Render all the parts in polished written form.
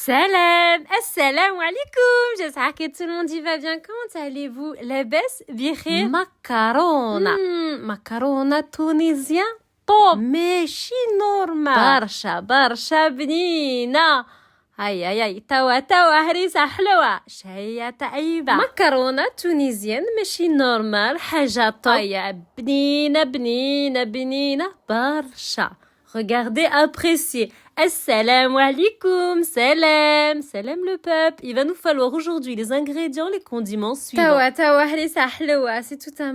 Salam, assalamu alaikum. J'espère que tout le monde y va bien. Comment allez-vous? لاباس بخير. مكرونة مكرونة تونسيان طوب ماشي نورمال برشا بنينة. هاي توا هريسة حلوة شهية طيبة. مكرونة تونسيان ماشي نورمال حاجة طوب. هاي بنينة برشا. Regardez, appréciez. Assalamu alaikum, salam le peuple. Il va nous falloir aujourd'hui les ingrédients, les condiments suivants. Tawa, c'est tout un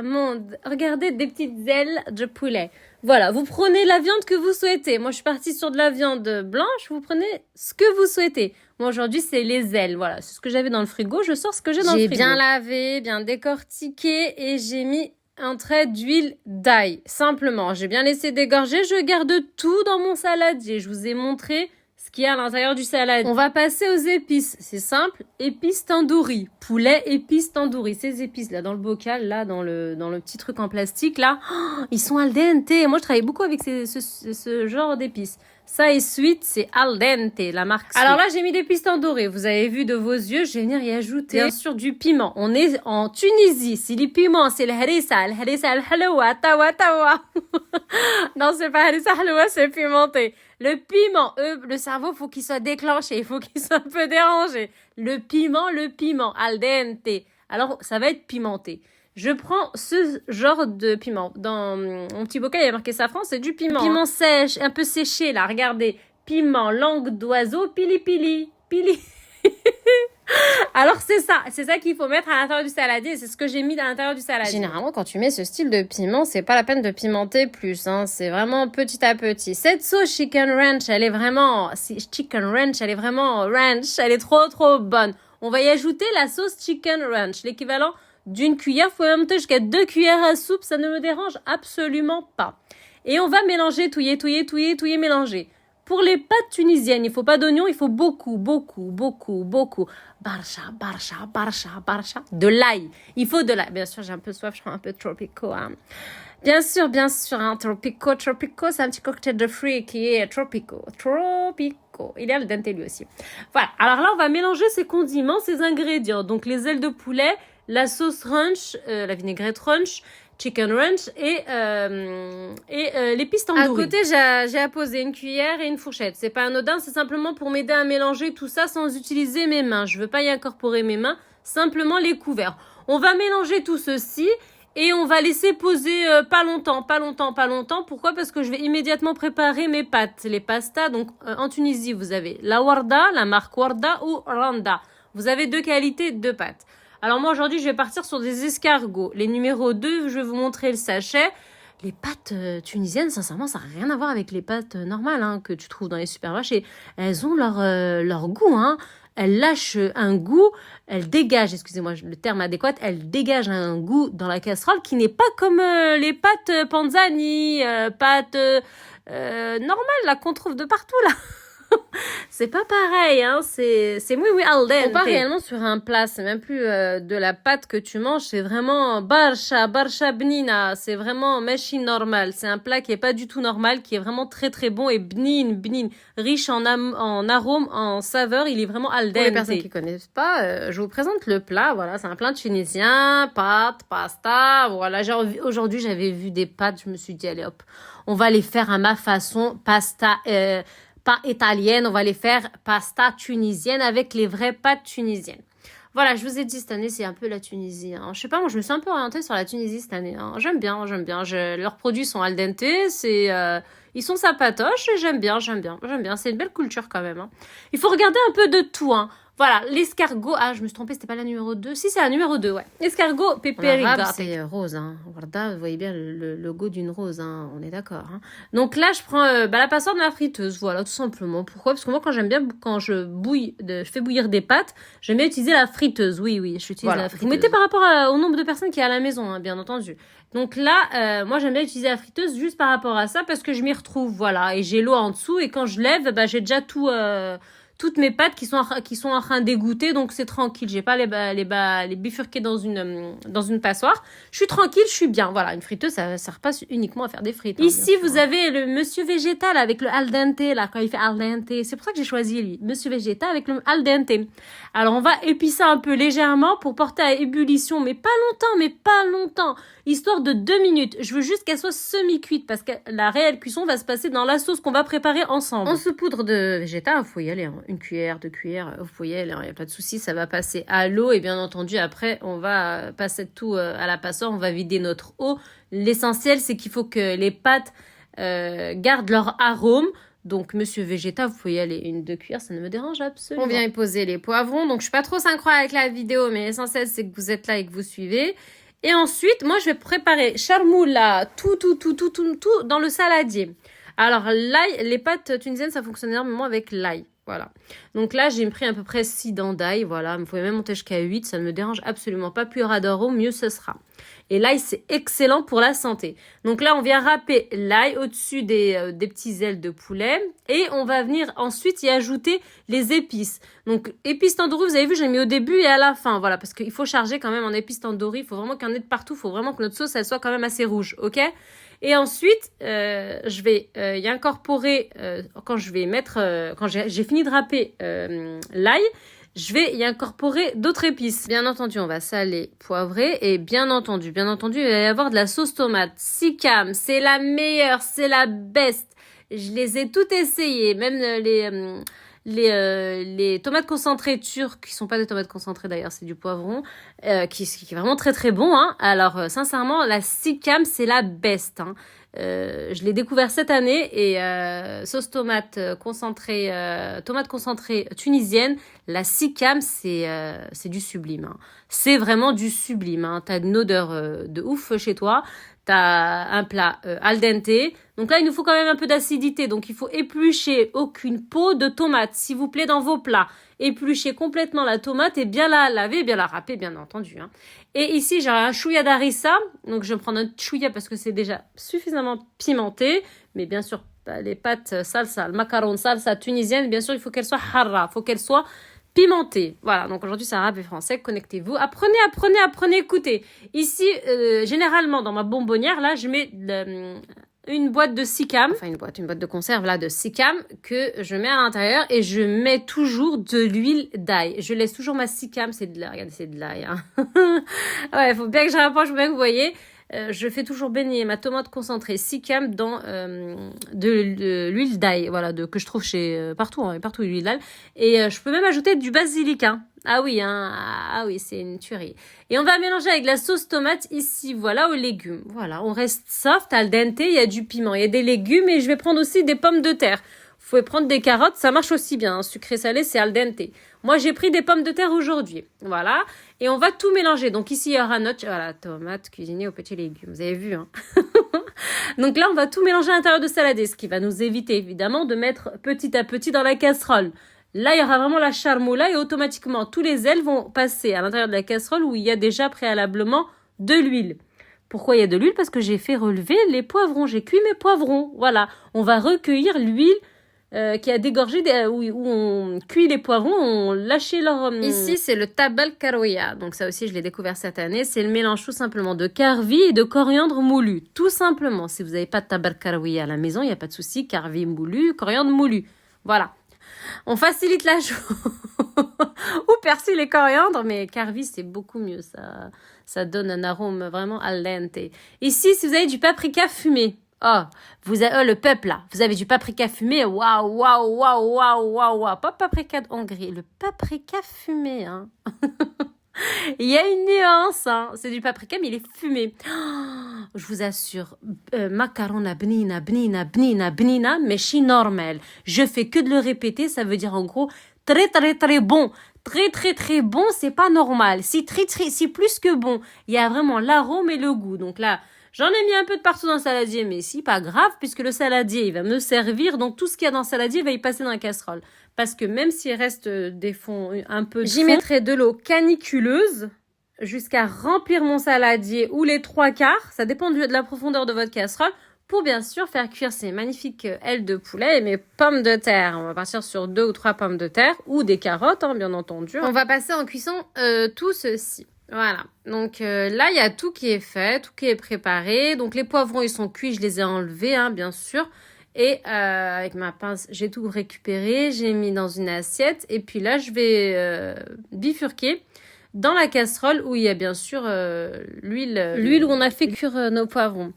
monde. Regardez des petites ailes de poulet. Voilà, vous prenez la viande que vous souhaitez. Moi, je suis partie sur de la viande blanche. Vous prenez ce que vous souhaitez. Moi, aujourd'hui, c'est les ailes. Voilà, c'est ce que j'avais dans le frigo. Je sors ce que j'ai dans le frigo. J'ai bien lavé, bien décortiqué et j'ai mis un trait d'huile d'ail. Simplement, j'ai bien laissé dégorger. Je garde tout dans mon saladier. Je vous ai montré ce qu'il y a à l'intérieur du saladier. On va passer aux épices. C'est simple. Épices tandoori. Poulet, épices tandoori. Ces épices-là, dans le bocal, là, dans le petit truc en plastique, là, ils sont al dente. Moi, je travaille beaucoup avec ce genre d'épices. Ça et suite, c'est al dente, la marque Sweet. Alors là, j'ai mis des épices tandoori. Vous avez vu de vos yeux, je vais venir y ajouter bien sûr du piment. On est en Tunisie. Si les piments, c'est le harissa al-haloua, tawa. Non, c'est pas harissa haloua, c'est pimenté. Le piment, le cerveau, faut qu'il soit déclenché, il faut qu'il soit un peu dérangé. Le piment, al dente. Alors, ça va être pimenté. Je prends ce genre de piment. Dans mon petit bocal, il y a marqué safran, c'est du piment. Piment sèche, un peu séché, là, regardez. Piment, langue d'oiseau, pili. Alors, c'est ça qu'il faut mettre à l'intérieur du saladier. C'est ce que j'ai mis à l'intérieur du saladier. Généralement, quand tu mets ce style de piment, c'est pas la peine de pimenter plus, hein. C'est vraiment petit à petit. Cette sauce chicken ranch, elle est vraiment ranch. Elle est trop bonne. On va y ajouter la sauce chicken ranch, l'équivalent d'une cuillère. Faut monter jusqu'à 2 cuillères à soupe. Ça ne me dérange absolument pas. Et on va mélanger, touiller, mélanger. Pour les pâtes tunisiennes, il faut pas d'oignons, il faut beaucoup. Barcha. De l'ail. Il faut de l'ail. Bien sûr, j'ai un peu soif, je prends un peu de Tropico. Hein. Bien sûr, hein, Tropico, c'est un petit cocktail de fruits qui est Tropico. Il est al dente lui aussi. Voilà. Alors là, on va mélanger ces condiments, ces ingrédients. Donc, les ailes de poulet, la sauce ranch, la vinaigrette ranch, chicken ranch et l'épice tandoori. À côté, j'ai apposé une cuillère et une fourchette. C'est pas anodin, c'est simplement pour m'aider à mélanger tout ça sans utiliser mes mains. Je veux pas y incorporer mes mains, simplement les couverts. On va mélanger tout ceci et on va laisser poser pas longtemps. Pourquoi? Parce que je vais immédiatement préparer mes pâtes, les pastas. Donc en Tunisie, vous avez la warda, la marque Warda ou Randa. Vous avez 2 qualités de pâtes. Alors moi aujourd'hui je vais partir sur des escargots. Les numéros 2, je vais vous montrer le sachet. Les pâtes tunisiennes, sincèrement, ça n'a rien à voir avec les pâtes normales hein, que tu trouves dans les supermarchés. Elles ont leur goût. Hein. Elles lâchent un goût, elles dégagent, excusez-moi le terme adéquat, elles dégagent un goût dans la casserole qui n'est pas comme les pâtes panzani, pâtes normales là qu'on trouve de partout là. C'est pas pareil, hein. C'est oui, al dente. On part réellement sur un plat, c'est même plus de la pâte que tu manges, c'est vraiment barcha bnina, c'est vraiment machine normale. C'est un plat qui est pas du tout normal, qui est vraiment très bon et bnin, riche en arômes, en saveurs, il est vraiment al dente. Pour les personnes qui connaissent pas, je vous présente le plat, voilà, c'est un plat tunisien, pâtes, pasta, voilà. Aujourd'hui, j'avais vu des pâtes, je me suis dit, allez hop, on va les faire à ma façon, pasta, pas italienne, on va les faire pasta tunisienne avec les vraies pâtes tunisiennes. Voilà, je vous ai dit cette année, c'est un peu la Tunisie. Hein. Je sais pas, moi je me suis un peu orientée sur la Tunisie cette année. Hein. J'aime bien. Leurs produits sont al dente, ils sont sympatoches et j'aime bien. C'est une belle culture quand même. Hein. Il faut regarder un peu de tout. Hein. Voilà, l'escargot. Ah, je me suis trompée, c'était pas la numéro 2. Si, c'est la numéro 2, ouais. Escargot peperiga. C'est rose, hein. Warda, vous voyez bien le logo d'une rose, hein. On est d'accord, hein. Donc là, je prends la passoire de ma friteuse. Voilà, tout simplement. Pourquoi? Parce que moi, quand je fais bouillir des pâtes, j'aime bien utiliser la friteuse. Oui, j'utilise la friteuse. Vous mettez par rapport au nombre de personnes qui est à la maison, hein, bien entendu. Donc là, moi, j'aime bien utiliser la friteuse juste par rapport à ça parce que je m'y retrouve, voilà. Et j'ai l'eau en dessous et quand je lève, j'ai déjà tout toutes mes pâtes qui sont en train d'égoutter, donc c'est tranquille. J'ai pas les bifurquer dans une passoire. Je suis tranquille, je suis bien. Voilà, une friteuse, ça sert pas uniquement à faire des frites. Ici, vous avez le monsieur végétal avec le al dente, là, quand il fait al dente. C'est pour ça que j'ai choisi lui. Monsieur végétal avec le al dente. Alors, on va épicer un peu légèrement pour porter à ébullition, mais pas longtemps. Histoire de 2 minutes. Je veux juste qu'elle soit semi-cuite parce que la réelle cuisson va se passer dans la sauce qu'on va préparer ensemble. En saupoudre de végétal, il faut y aller. Hein. 1 cuillère, 2 cuillères, vous pouvez y aller. Il n'y a pas de souci, ça va passer à l'eau. Et bien entendu, après, on va passer tout à la passoire. On va vider notre eau. L'essentiel, c'est qu'il faut que les pâtes gardent leur arôme. Donc, monsieur végétal, vous pouvez y aller 1-2 cuillères, ça ne me dérange absolument. On vient y poser les poivrons. Donc, je suis pas trop synchro avec la vidéo, mais l'essentiel, c'est que vous êtes là et que vous suivez. Et ensuite, moi, je vais préparer charmoula, tout dans le saladier. Alors, l'ail, les pâtes tunisiennes, ça fonctionne énormément avec l'ail. Voilà. Donc là, j'ai pris à peu près 6 dents d'ail. Voilà. Vous pouvez même monter jusqu'à 8. Ça ne me dérange absolument pas. Plus il y aura d'arôme, mieux ce sera. Et l'ail, c'est excellent pour la santé. Donc là, on vient râper l'ail au-dessus des petits ailes de poulet. Et on va venir ensuite y ajouter les épices. Donc, épices tandoori, vous avez vu, j'ai mis au début et à la fin. Voilà, parce qu'il faut charger quand même en épices tandoori. Il faut vraiment qu'il y en ait de partout. Il faut vraiment que notre sauce, elle soit quand même assez rouge. OK ? Et ensuite, je vais y incorporer, quand j'ai fini de râper l'ail, je vais y incorporer d'autres épices. Bien entendu, on va saler, poivrer et bien entendu, il va y avoir de la sauce tomate. Sikam, c'est la meilleure, c'est la best. Je les ai toutes essayées, même les tomates concentrées turques, qui sont pas des tomates concentrées d'ailleurs, c'est du poivron, qui est vraiment très très bon. Hein. Alors sincèrement, la Sikam, c'est la best. Hein. Je l'ai découvert cette année et sauce tomate concentrée tunisienne, la Sikam, c'est du sublime. Hein. C'est vraiment du sublime. Hein. T'as une odeur de ouf chez toi. T'as un plat al dente. Donc là, il nous faut quand même un peu d'acidité. Donc, il faut éplucher aucune peau de tomate, s'il vous plaît, dans vos plats. Éplucher complètement la tomate et bien la laver, bien la râper, bien entendu. Hein. Et ici, j'ai un chouïa d'harissa. Donc, je vais prendre un chouïa parce que c'est déjà suffisamment pimenté. Mais bien sûr, les pâtes salsa, le macaron salsa tunisienne, bien sûr, il faut qu'elle soit harra. Il faut qu'elle soit pimenté. Voilà, donc aujourd'hui c'est arabe et français, connectez-vous. Apprenez, écoutez. Ici, généralement, dans ma bonbonnière, là, je mets une boîte de Sikam, enfin une boîte de conserve, là, de Sikam, que je mets à l'intérieur et je mets toujours de l'huile d'ail. Je laisse toujours ma Sikam, c'est de l'ail, regardez, c'est de l'ail, hein. Ouais, il faut bien que je rapproche, faut bien que vous voyez. Je fais toujours baigner ma tomate concentrée Sikam dans de l'huile d'ail, voilà, que je trouve chez partout l'huile d'ail. Et je peux même ajouter du basilic. Hein. Ah oui, c'est une tuerie. Et on va mélanger avec la sauce tomate ici, voilà, aux légumes. Voilà, on reste soft, al dente, il y a du piment, il y a des légumes et je vais prendre aussi des pommes de terre. Vous pouvez prendre des carottes, ça marche aussi bien. Hein. Sucré salé, c'est al dente. Moi, j'ai pris des pommes de terre aujourd'hui. Voilà. Et on va tout mélanger. Donc ici, il y aura notre tomate cuisinée aux petits légumes. Vous avez vu, hein. Donc là, on va tout mélanger à l'intérieur de salade, ce qui va nous éviter évidemment de mettre petit à petit dans la casserole. Là, il y aura vraiment la charmoula et automatiquement, tous les ailes vont passer à l'intérieur de la casserole où il y a déjà préalablement de l'huile. Pourquoi il y a de l'huile ? Parce que j'ai fait relever les poivrons. J'ai cuit mes poivrons. Voilà. On va recueillir l'huile qui a dégorgé, où on cuit les poivrons, on lâche leur... Ici, c'est le tabal karouya. Donc ça aussi, je l'ai découvert cette année. C'est le mélange tout simplement de karvi et de coriandre moulu. Tout simplement. Si vous n'avez pas de tabal karouya à la maison, il n'y a pas de souci. Karvi moulu, coriandre moulu. Voilà. On facilite la chose. Ou persil et coriandre, mais karvi, c'est beaucoup mieux. Ça donne un arôme vraiment al dente. Ici, si vous avez du paprika fumé, le peuple là, vous avez du paprika fumé, waouh, pas paprika de Hongrie, le paprika fumé, hein. Il y a une nuance, hein. C'est du paprika, mais il est fumé. Je vous assure, macarona bnina, mais c'est normal. Je fais que de le répéter, ça veut dire en gros très très très bon. Très très très bon, c'est pas normal. C'est plus que bon. Il y a vraiment l'arôme et le goût. Donc là, j'en ai mis un peu de partout dans le saladier, mais si, pas grave, puisque le saladier, il va me servir. Donc, tout ce qu'il y a dans le saladier va y passer dans la casserole. Parce que même s'il reste des fonds, un peu de j'y mettrai de l'eau caniculeuse jusqu'à remplir mon saladier ou les 3/4. Ça dépend de la profondeur de votre casserole pour bien sûr faire cuire ces magnifiques ailes de poulet et mes pommes de terre. On va partir sur 2 ou 3 pommes de terre ou des carottes, hein, bien entendu. On va passer en cuisson tout ceci. Voilà, donc là, il y a tout qui est fait, tout qui est préparé. Donc les poivrons, ils sont cuits, je les ai enlevés, hein, bien sûr. Et avec ma pince, j'ai tout récupéré, j'ai mis dans une assiette. Et puis là, je vais bifurquer dans la casserole où il y a bien sûr l'huile où on a fait cuire nos poivrons.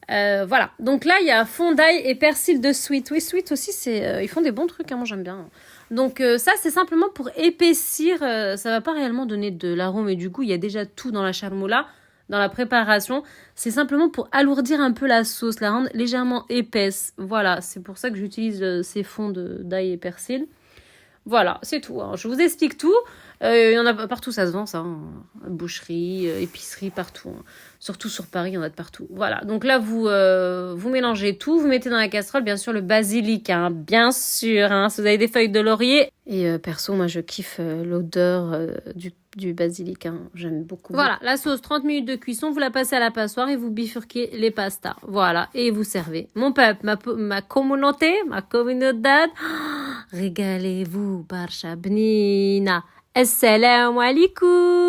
Voilà, donc là il y a fond d'ail et persil de Sweet. Oui, Sweet aussi, ils font des bons trucs, hein, moi j'aime bien. Donc ça c'est simplement pour épaissir, ça va pas réellement donner de l'arôme et du goût, il y a déjà tout dans la charmoula, dans la préparation. C'est simplement pour alourdir un peu la sauce, la rendre légèrement épaisse. Voilà, c'est pour ça que j'utilise ces fonds d'ail et persil. Voilà, c'est tout. Hein. Je vous explique tout. Il y en a partout, ça se vend, ça. Hein. Boucherie, épicerie, partout. Hein. Surtout sur Paris, il y en a de partout. Voilà, donc là, vous mélangez tout. Vous mettez dans la casserole, bien sûr, le basilic, hein, bien sûr. Hein, si vous avez des feuilles de laurier. Et perso, moi, je kiffe l'odeur du basilic. Hein. J'aime beaucoup. Voilà, la sauce, 30 minutes de cuisson. Vous la passez à la passoire et vous bifurquez les pastas. Voilà, et vous servez. Mon peuple, ma communauté, ma communauté, régalez-vous, barcha bnina. Assalamu alaikum.